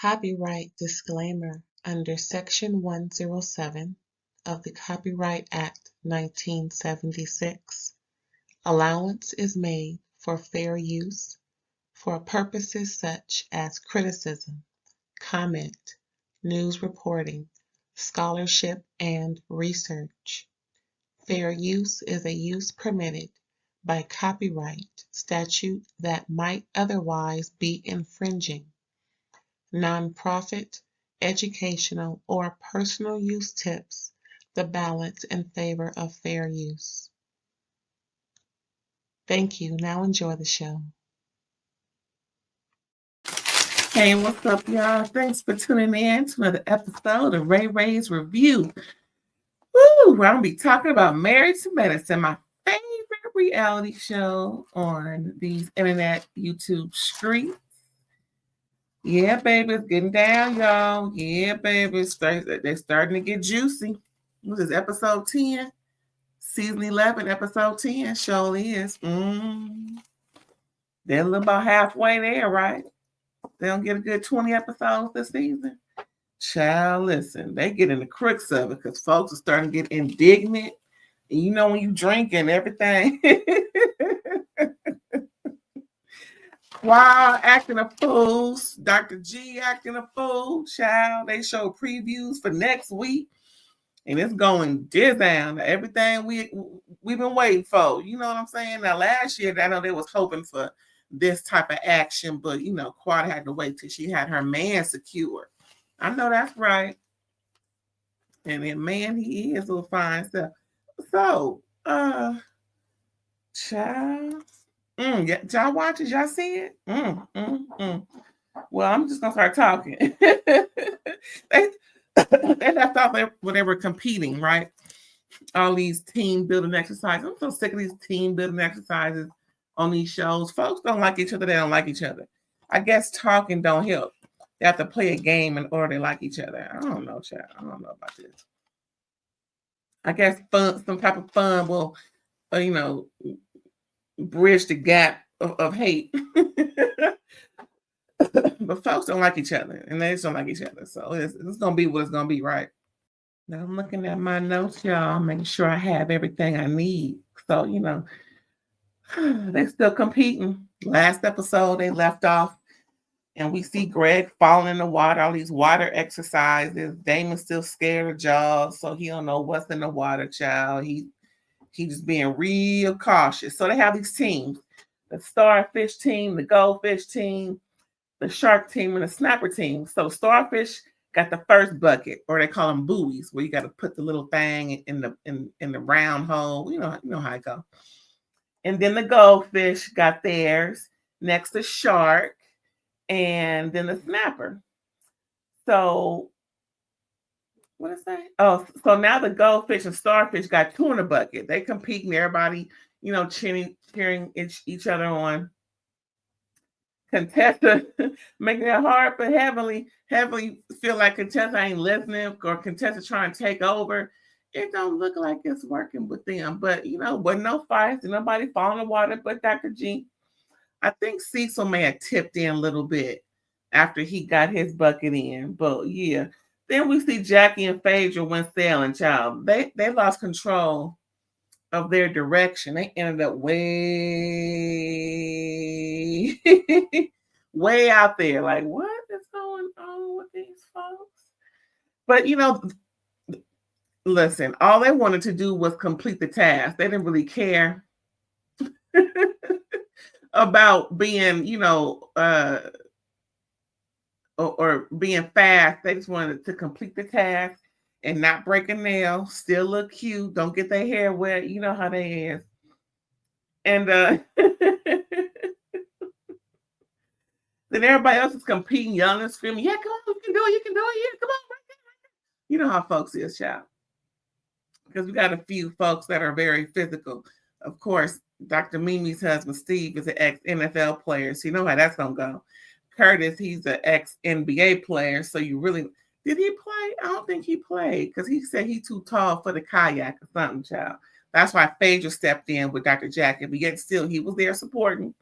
Copyright disclaimer under Section 107 of the Copyright Act 1976. Allowance is made for fair use for purposes such as criticism, comment, news reporting, scholarship, and research. Fair use is a use permitted by copyright statute that might otherwise be infringing. Nonprofit, educational, or personal use tips the balance in favor of fair use. Thank you. Now enjoy the show. Hey, what's up, y'all? Thanks for tuning in to another episode of RAERAEs Review. Woo! Where I'm going to be talking about Married to Medicine, my favorite reality show on these internet YouTube streets. Yeah, baby, it's getting down, y'all. Yeah, baby, they're starting to get juicy. What is episode 10? Season 11, episode 10, surely is. They're a little about halfway there, right? They don't get a good 20 episodes this season. Child, listen, they get in the crux of it because folks are starting to get indignant. And you know when you drink and everything. Wow, acting a fool. Dr. G acting a fool. Child, they show previews for next week. And it's going down. Everything we've been waiting for. You know what I'm saying? Now, last year, I know they was hoping for this type of action, but, you know, Quad had to wait till she had her man secured. I know that's right. And then, man, he is a fine stuff. So, child. Y'all watch it? Y'all see it? Well, I'm just going to start talking. They left off when they were competing, right? All these team building exercises. I'm so sick of these team building exercises on these shows. Folks don't like each other. They don't like each other. I guess talking don't help. They have to play a game in order to like each other. I don't know, child. I don't know about this. I guess some type of fun will, bridge the gap of hate. But folks don't like each other, and they just don't like each other. So it's going to be what it's going to be, right? Now I'm looking at my notes, y'all, making sure I have everything I need. So, they're still competing. Last episode, they left off, and we see Greg falling in the water, all these water exercises. Damon's still scared of Jaws, so he don't know what's in the water, child. He just being real cautious. So they have these teams, the starfish team, the goldfish team, the shark team, and the snapper team. So starfish got the first bucket, or they call them buoys, where you got to put the little thing in the round hole. You know how it goes. And then the goldfish got theirs, next to shark, and then the snapper. So what is that? Oh, so now the goldfish and starfish got two in the bucket. They competing, everybody, cheering each other on. Contessa making it hard for Heavenly. Heavenly feel like Contessa ain't listening, or Contessa trying to take over. It don't look like it's working with them. But, wasn't no fights and nobody fall in the water but Dr. G. I think Cecil may have tipped in a little bit after he got his bucket in. But, yeah. Then we see Jackie and Phaedra went sailing, child. They lost control of their direction. They ended up way way out there. Like, what is going on with these folks? But listen, all they wanted to do was complete the task. They didn't really care about being, or being fast. They just wanted to complete the task and not break a nail, still look cute, don't get their hair wet. You know how they is. And then everybody else is competing, yelling and screaming, yeah, come on, you can do it, yeah, come on, right there. You know how folks is, child. Because we got a few folks that are very physical. Of course, Dr. Mimi's husband, Steve, is an ex-NFL player, so you know how that's going to go. Curtis, he's an ex-NBA player, so you really... Did he play? I don't think he played, because he said he's too tall for the kayak or something, child. That's why Phaedra stepped in with Dr. Jackie, but yet still, he was there supporting.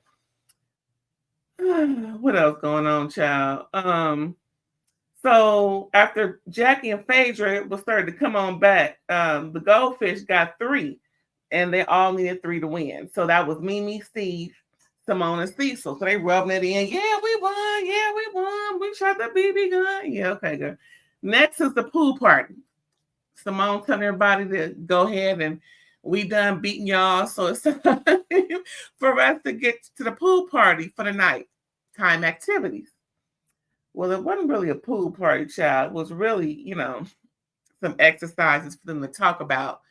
What else going on, child? So after Jackie and Phaedra was started to come on back, the goldfish got 3, and they all needed 3 to win. So that was Mimi, Steve, Simone, and Cecil. So they rubbing it in. Yeah, we won. Yeah, we won. We shot the BB gun. Yeah, okay, good. Next is the pool party. Simone telling everybody to go ahead and we done beating y'all. So it's time for us to get to the pool party for the night time activities. Well, it wasn't really a pool party, child. It was really, some exercises for them to talk about.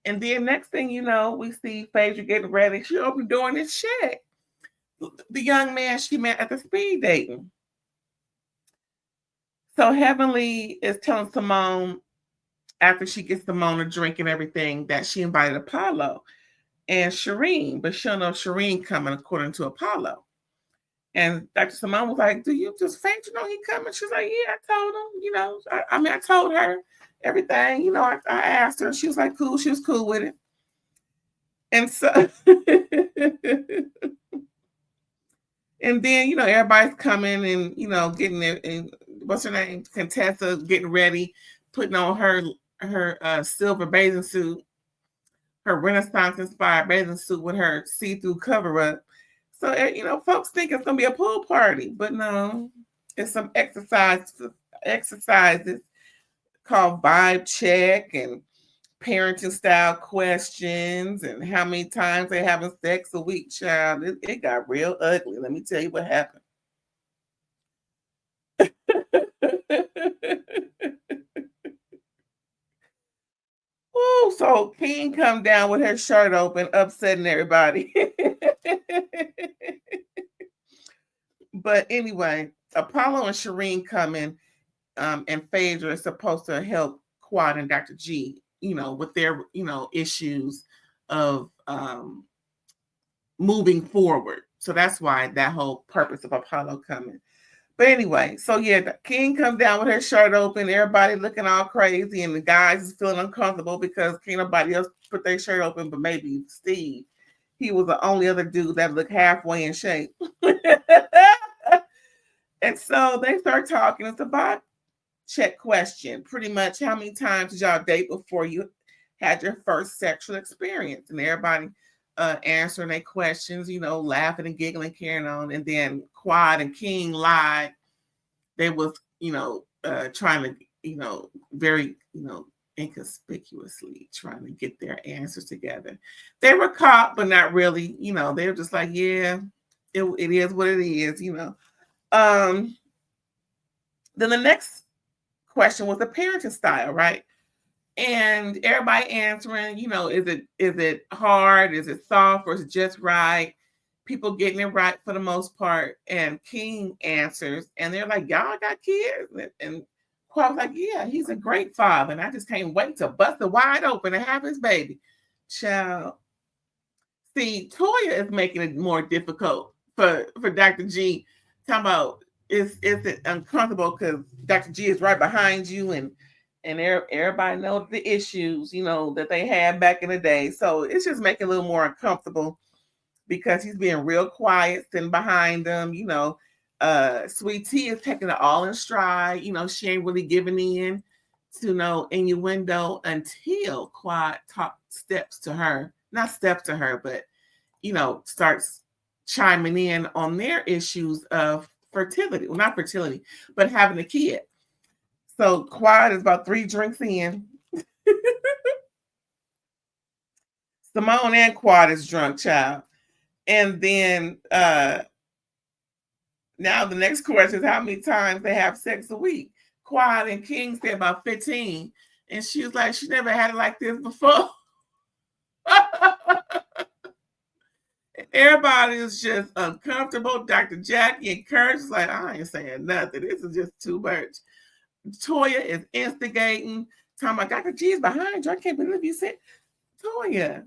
And then next thing you know, we see Phaedra getting ready. She opened the door and it's Shaq, the young man she met at the speed dating. So Heavenly is telling Simone after she gets Simone a drink and everything that she invited Apollo and Sherein, but she don't know Sherein coming according to Apollo. And Dr. Simone was like, do you just faint? You know he coming? She's like, yeah, I told him, I told her everything. I asked her. She was like, cool. She was cool with it. And so, and then, everybody's coming and, getting there. And what's her name? Contessa getting ready, putting on her silver bathing suit, her Renaissance-inspired bathing suit with her see-through cover-up. So, folks think it's going to be a pool party, but no, it's some exercises called vibe check and parenting style questions and how many times they having sex a week, child. It got real ugly. Let me tell you what happened. Ooh, so King come down with her shirt open, upsetting everybody. But anyway, Apollo and Sherein come in, and Phaedra is supposed to help Quad and Dr. G, with their, issues of moving forward. So that's why that whole purpose of Apollo coming. But anyway, so yeah, the King comes down with her shirt open, everybody looking all crazy, and the guys is feeling uncomfortable because can't nobody else put their shirt open, but maybe Steve. He was the only other dude that looked halfway in shape. And so they start talking. It's a vibe check question. Pretty much, how many times did y'all date before you had your first sexual experience? And everybody answering their questions, laughing and giggling, carrying on. And then Quad and King lied. They was, trying to, very, inconspicuously trying to get their answers together. They were caught, but not really. They were just like, yeah, it is what it is. Then the next question was the parenting style, right? And everybody answering, is it hard? Is it soft? Or is it just right? People getting it right for the most part. And King answers, and they're like, y'all got kids? And Quad was like, yeah, he's a great father. And I just can't wait to bust it wide open and have his baby. Child. See, Toya is making it more difficult for Dr. G. Talking about is it uncomfortable because Dr. G is right behind you and everybody knows the issues, that they had back in the day. So it's just making it a little more uncomfortable because he's being real quiet, sitting behind them. Sweet Tea is taking it all in stride. She ain't really giving in to no innuendo until Quad steps to her, but starts chiming in on their issues of fertility. Well, not fertility, but having a kid. So Quad is about 3 drinks in. Simone and Quad is drunk, child. And then now the next question is how many times they have sex a week. Quad and King said about 15. And she was like, she never had it like this before. Everybody is just uncomfortable. Dr. Jackie and Kurt is like, I ain't saying nothing. This is just too much. Toya is instigating, talking about Dr. G is behind you. I can't believe you said, Toya,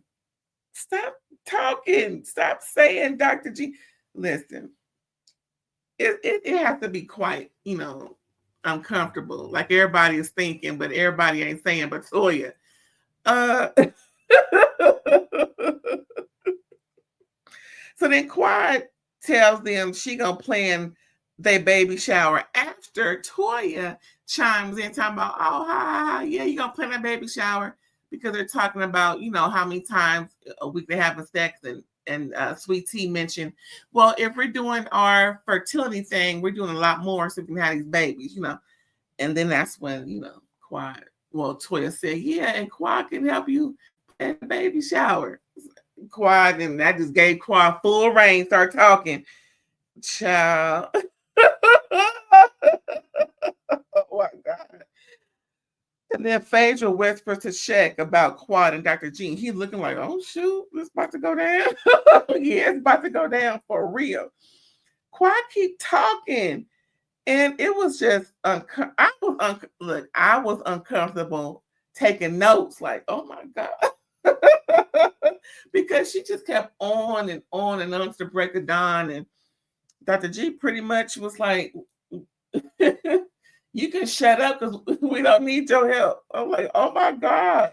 stop talking. Stop saying Dr. G. Listen, it has to be quite, uncomfortable. Like everybody is thinking, but everybody ain't saying, but Toya. So then Quad tells them she gonna plan their baby shower after Toya chimes in talking about, oh, hi, yeah, you're going to plan a baby shower, because they're talking about, how many times a week they having sex, and Sweet Tea mentioned, well, if we're doing our fertility thing, we're doing a lot more so we can have these babies, And then that's when, Quad, Toya said, yeah, and Quad can help you plan a baby shower. Quad, and that just gave Quad full reign, start talking. Child. Oh my God. And then Phaedra whispers to Shaq about Quad and Dr. Jean. He's looking like, oh shoot, it's about to go down. Yeah, it's about to go down for real. Quad keep talking. And it was just, I was uncomfortable taking notes, like, oh my God. Because she just kept on and on and on to the break of dawn. And Dr. G pretty much was like, you can shut up because we don't need your help. I'm like, oh my God.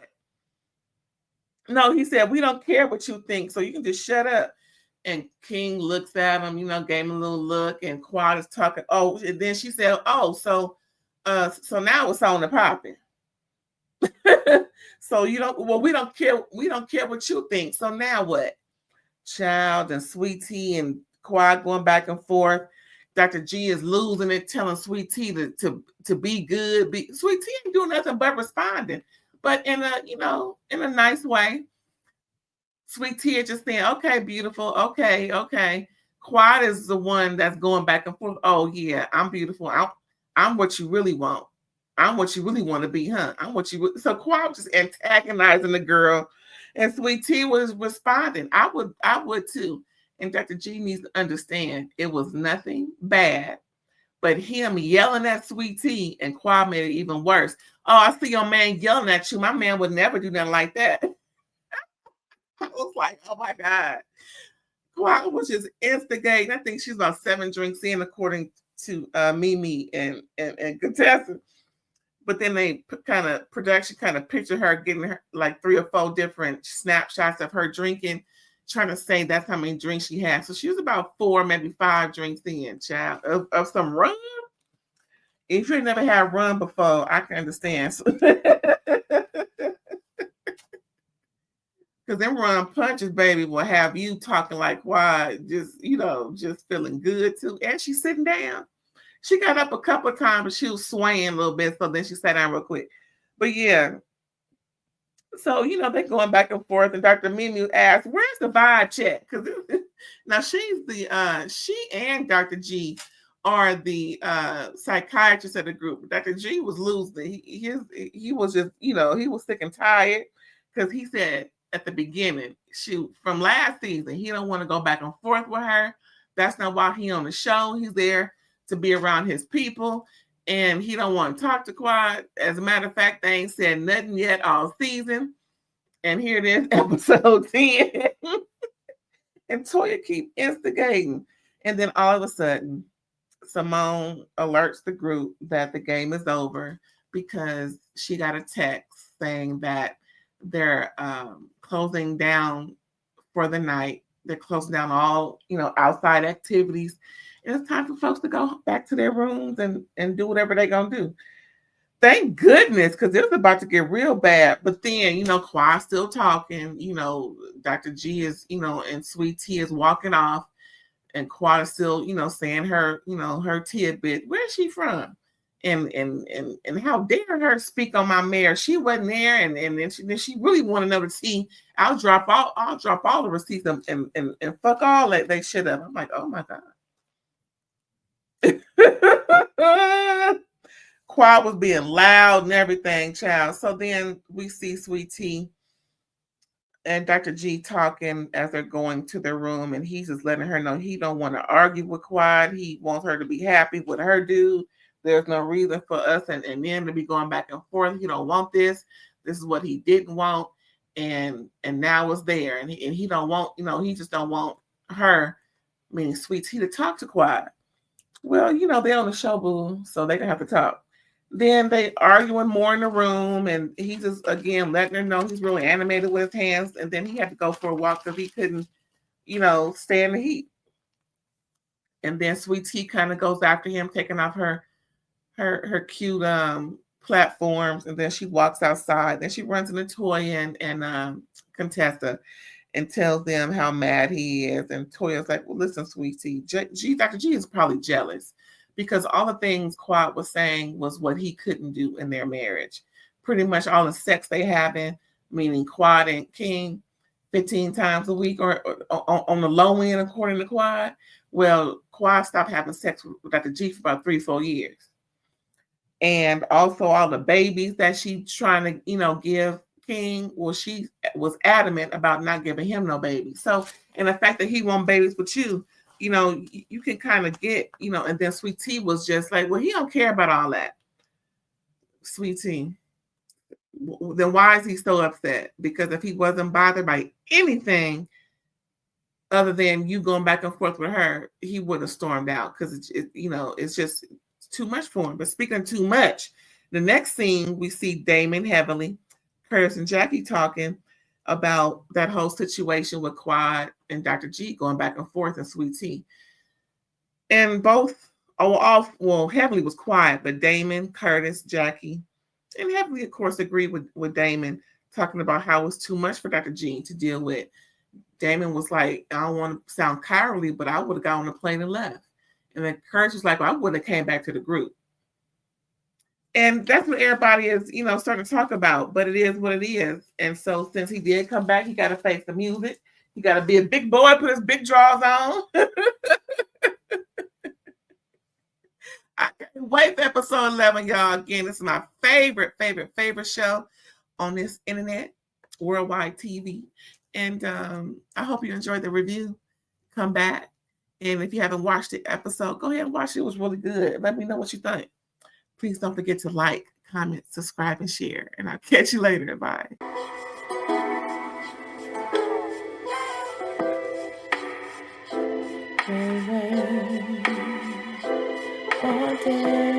No, he said, we don't care what you think, so you can just shut up. And King looks at him, gave him a little look, and Quad is talking. Oh, and then she said, oh, so now it's on the popping. So we don't care what you think. So now what? Child and Sweet Tea and Quad going back and forth. Dr. G is losing it, telling Sweet Tea to be good. Sweet Tea ain't doing nothing but responding, but in a nice way. Sweet Tea is just saying, okay, beautiful, okay. Quad is the one that's going back and forth. Oh yeah, I'm beautiful. I'm what you really want. I'm what you really want to be, huh? I'm what you. So Quad was just antagonizing the girl, and Sweet Tea was responding. I would too. And Dr. G needs to understand it was nothing bad, but him yelling at Sweet Tea and Quad made it even worse. Oh, I see your man yelling at you. My man would never do nothing like that. I was like, oh my God. Quad was just instigating. I think she's about 7 drinks in, according to Mimi and contestants. But then production picture her getting her like 3 or 4 different snapshots of her drinking, trying to say that's how many drinks she had. So she was about 4, maybe 5 drinks in, child, of some rum. If you never had rum before, I can understand. Because them rum punches, baby, will have you talking like, why, just feeling good too. And she's sitting down. She got up a couple of times, but she was swaying a little bit. So then she sat down real quick. But yeah. So, they're going back and forth. And Dr. Mimi asked, where's the vibe check? Because now she and Dr. G are the psychiatrists of the group. Dr. G was losing. He was just, he was sick and tired, because he said at the beginning, from last season, he don't want to go back and forth with her. That's not why he on the show. He's there to be around his people, and he don't want to talk to Quad. As a matter of fact, they ain't said nothing yet all season. And here it is, episode 10. And Toya keep instigating. And then all of a sudden, Simone alerts the group that the game is over, because she got a text saying that they're closing down for the night. They're closing down all, outside activities. And it's time for folks to go back to their rooms and do whatever they're going to do. Thank goodness, because it was about to get real bad. But then, Quad's still talking. Dr. G is, and Sweet Tea is walking off. And Quad is still, saying her, her tidbit. Where's she from? And how dare her speak on my mare? She wasn't there, and then she really wanted to know the tea. I'll drop all the receipts and fuck all that they shit up. I'm like, oh my God. Quad was being loud and everything, child. So then we see Sweet Tea and Dr. G talking as they're going to their room, and he's just letting her know he don't want to argue with Quad. He wants her to be happy with her dude. There's no reason for us and them to be going back and forth. He don't want this. This is what he didn't want, and now it's there. And he don't want, he just don't want her, meaning Sweet Tea, to talk to Quad. Well, they on the show, boo, so they don't have to talk. Then they arguing more in the room, and he just, again, letting her know he's really animated with his hands. And then he had to go for a walk because he couldn't, stay in the heat. And then Sweet Tea kind of goes after him, taking off her her cute platforms, and then she walks outside. Then she runs into Toya and Contessa and tells them how mad he is. And Toya's like, well, listen, sweetie, Dr. G is probably jealous because all the things Quad was saying was what he couldn't do in their marriage. Pretty much all the sex they having, meaning Quad and King, 15 times a week or on the low end, according to Quad. Well, Quad stopped having sex with Dr. G for about 3-4 years. And also all the babies that she's trying to, give King, well, she was adamant about not giving him no baby. So, and the fact that he wants babies with you, you can kind of get, and then Sweet Tea was just like, well, he don't care about all that. Sweet Tea. Then why is he so upset? Because if he wasn't bothered by anything other than you going back and forth with her, he would have stormed out because it's just too much for him. But speaking of too much, the next scene we see Damon heavily, Curtis and Jackie talking about that whole situation with Quad and Dr. G going back and forth and Sweet Tea. And both, Heavenly was quiet, but Damon, Curtis, Jackie, and Heavenly, of course, agreed with Damon, talking about how it was too much for Dr. G to deal with. Damon was like, I don't want to sound cowardly, but I would have got on the plane and left. And then Curtis was like, well, I wouldn't have came back to the group. And that's what everybody is, starting to talk about, but it is what it is. And so since he did come back, he got to face the music. He got to be a big boy, put his big drawers on. I can't wait for episode 11, y'all. Again, this is my favorite show on this internet, worldwide TV. And I hope you enjoyed the review. Come back. And if you haven't watched the episode, go ahead and watch it. It was really good. Let me know what you think. Please don't forget to like, comment, subscribe, and share. And I'll catch you later. Bye. All day.